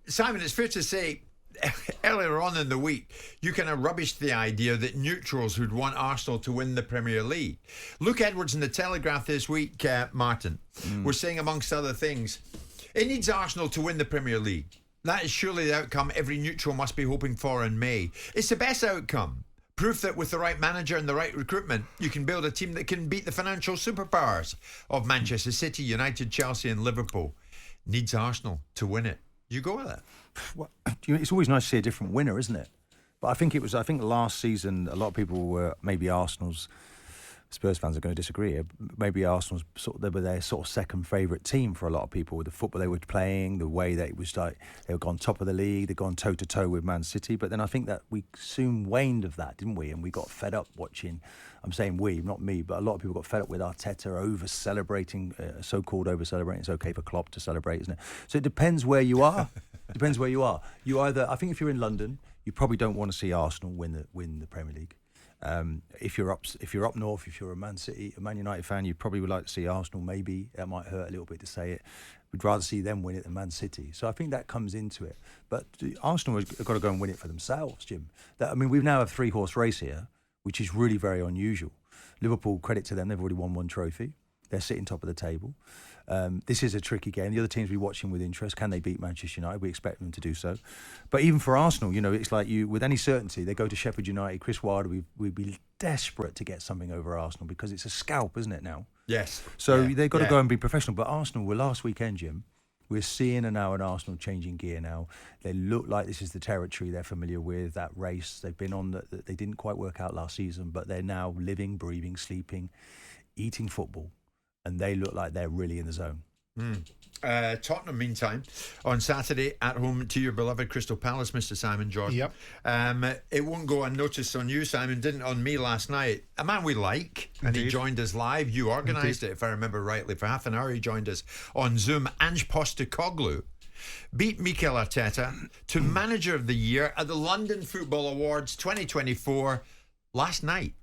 Simon, it's fair to say, earlier on in the week, you kind of rubbished the idea that neutrals would want Arsenal to win the Premier League. Luke Edwards in the Telegraph this week, Martin, was saying, amongst other things, it needs Arsenal to win the Premier League. That is surely the outcome every neutral must be hoping for in May. It's the best outcome. Proof that with the right manager and the right recruitment, you can build a team that can beat the financial superpowers of Manchester City, United, Chelsea and Liverpool. Needs Arsenal to win it. You go with it. Well, it's always nice to see a different winner, isn't it? But I think last season, a lot of people were, maybe Arsenal's, Spurs fans are going to disagree here, maybe Arsenal's they were their sort of second favourite team for a lot of people with the football they were playing, the way that it was like they were gone top of the league, they'd gone toe-to-toe with Man City. But then I think that we soon waned of that, didn't we? And we got fed up watching, I'm saying we, not me, but a lot of people got fed up with Arteta over-celebrating, so-called over-celebrating. It's okay for Klopp to celebrate, isn't it? So it depends where you are. Depends where you are. You either, I think if you're in London, you probably don't want to see Arsenal win the Premier League. If you're up north, if you're a Man United fan, you probably would like to see Arsenal. Maybe that might hurt a little bit to say it. We'd rather see them win it than Man City. So I think that comes into it. But Arsenal have got to go and win it for themselves, Jim. We've now have a 3-horse race here, which is really very unusual. Liverpool, credit to them, they've already won one trophy. They're sitting top of the table. This is a tricky game. The other teams we're watching with interest. Can they beat Manchester United? We expect them to do so. But even for Arsenal, it's like with any certainty, they go to Sheffield United. Chris Wilder, we'd be desperate to get something over Arsenal because it's a scalp, isn't it now? Yes. So they've got to go and be professional. But Arsenal were last weekend, Jim. We're seeing now an Arsenal changing gear now. They look like this is the territory they're familiar with, that race they've been on that they didn't quite work out last season, but they're now living, breathing, sleeping, eating football. And they look like they're really in the zone. Tottenham, meantime, on Saturday at home to your beloved Crystal Palace, Mr. Simon Jordan. Yep. It won't go unnoticed on you, Simon. Didn't on me last night. A man we like, and he joined us live. You organised it, if I remember rightly, for half an hour. He joined us on Zoom. Ange Postecoglou beat Mikel Arteta to Manager of the Year at the London Football Awards 2024 last night.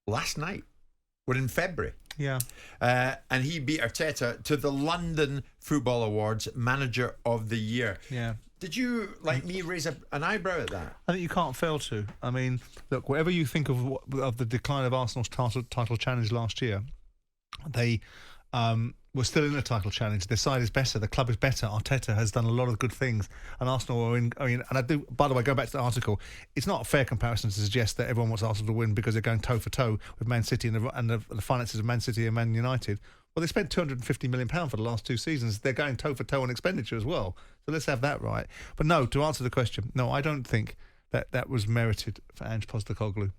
We're in February. Yeah. And he beat Arteta to the London Football Awards Manager of the Year. Yeah. Did you, like me, raise an eyebrow at that? I think you can't fail to. I mean, look, whatever you think of the decline of Arsenal's title challenge last year, they were still in the title challenge. Their side is better. The club is better. Arteta has done a lot of good things. And Arsenal are in... and I do... By the way, go back to the article. It's not a fair comparison to suggest that everyone wants Arsenal to win because they're going toe-for-toe with Man City and the finances of Man City and Man United. Well, they spent £250 million for the last 2 seasons. They're going toe-for-toe on expenditure as well. So let's have that right. But no, to answer the question, no, I don't think that was merited for Ange Postecoglou.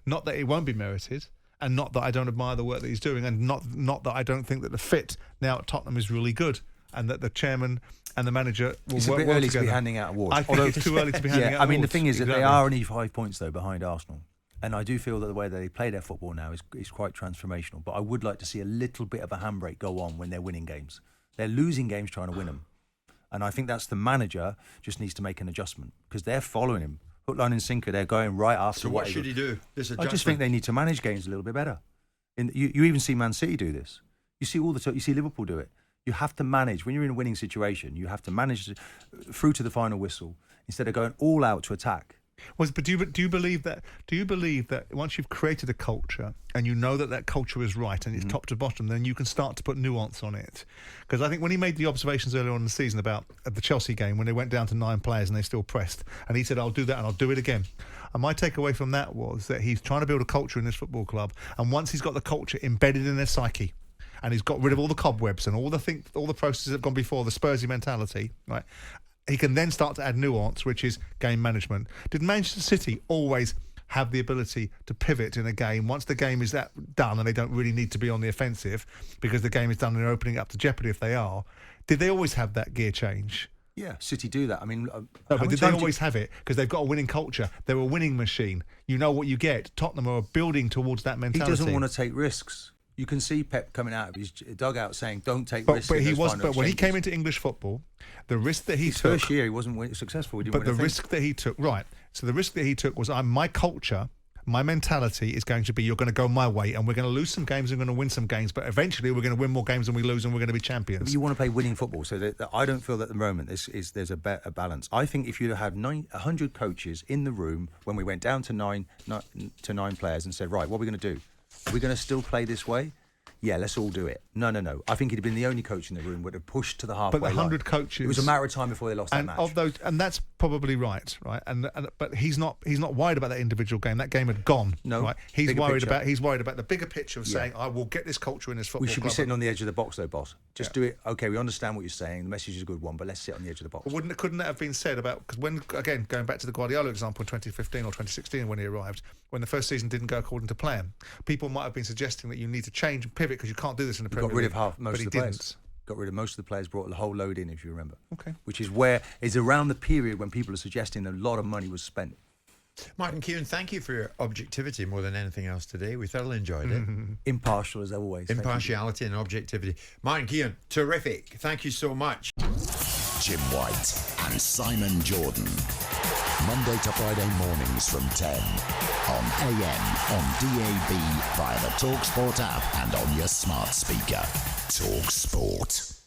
Not that it won't be merited, and not that I don't admire the work that he's doing, and not that I don't think that the fit now at Tottenham is really good, and that the chairman and the manager will it's work a bit well early together. to be handing out awards. I think it's too early to be handing out awards. I mean, the thing is that exactly. they are only 5 points, though, behind Arsenal. And I do feel that the way that they play their football now is quite transformational. But I would like to see a little bit of a handbrake go on when they're winning games. They're losing games trying to win them. And I think that's the manager just needs to make an adjustment because they're following him. Hook, line and sinker, they're going right after. So what should he do? I just think they need to manage games a little bit better. You even see Man City do this. You see you see Liverpool do it. You have to manage when you're in a winning situation. You have to manage through to the final whistle instead of going all out to attack. But do you believe that? Do you believe that once you've created a culture and you know that culture is right and it's top to bottom, then you can start to put nuance on it? Because I think when he made the observations earlier on in the season about the Chelsea game when they went down to 9 players and they still pressed, and he said, "I'll do that and I'll do it again." And my takeaway from that was that he's trying to build a culture in this football club, and once he's got the culture embedded in their psyche, and he's got rid of all the cobwebs and all the processes that have gone before, the Spursy mentality, right? He can then start to add nuance, which is game management. Did Manchester City always have the ability to pivot in a game once the game is that done and they don't really need to be on the offensive because the game is done and they're opening up to jeopardy if they are? Did they always have that gear change? Yeah, City do that. I mean, no, but did they always have it? Because they've got a winning culture. They're a winning machine. You know what you get. Tottenham are building towards that mentality. He doesn't want to take risks. You can see Pep coming out of his dugout saying, "Don't take risks." But when he came into English football, the risk that he took. First year he wasn't successful. But the risk that he took, right? So the risk that he took was, my culture my mentality is going to be, you're going to go my way, and we're going to lose some games and we're going to win some games, but eventually we're going to win more games than we lose, and we're going to be champions. But you want to play winning football, so that I don't feel that at the moment there's a balance. I think if you'd have 100 coaches in the room when we went down to nine players and said, right, what are we going to do? Are we going to still play this way? Yeah, let's all do it. No. I think he'd have been the only coach in the room would have pushed to the halfway line. But the 100 coaches, it was a matter of time before they lost that match. Of those, and that's probably right. But he's not worried about that individual game. That game had gone. No, right? He's worried about the bigger picture of saying, I will get this culture in this football. We should club. be sitting on the edge of the box, though, boss. Just do it. Okay, we understand what you're saying. The message is a good one, but let's sit on the edge of the box. Well, couldn't that have been said about, because when, again, going back to the Guardiola example in 2015 or 2016 when he arrived, when the first season didn't go according to plan, people might have been suggesting that you need to change and pivot because you can't do this in the Premier League. Got rid of most of the players. Got rid of most of the players, brought the whole load in, if you remember. Okay. Which is around the period when people are suggesting a lot of money was spent. Martin Keown, thank you for your objectivity more than anything else today. We thoroughly enjoyed it. Impartial as always. Impartiality and objectivity. Martin Keown, terrific. Thank you so much. Jim White and Simon Jordan. Monday to Friday mornings from 10 on AM, on DAB, via the talkSPORT app and on your smart speaker. talkSPORT.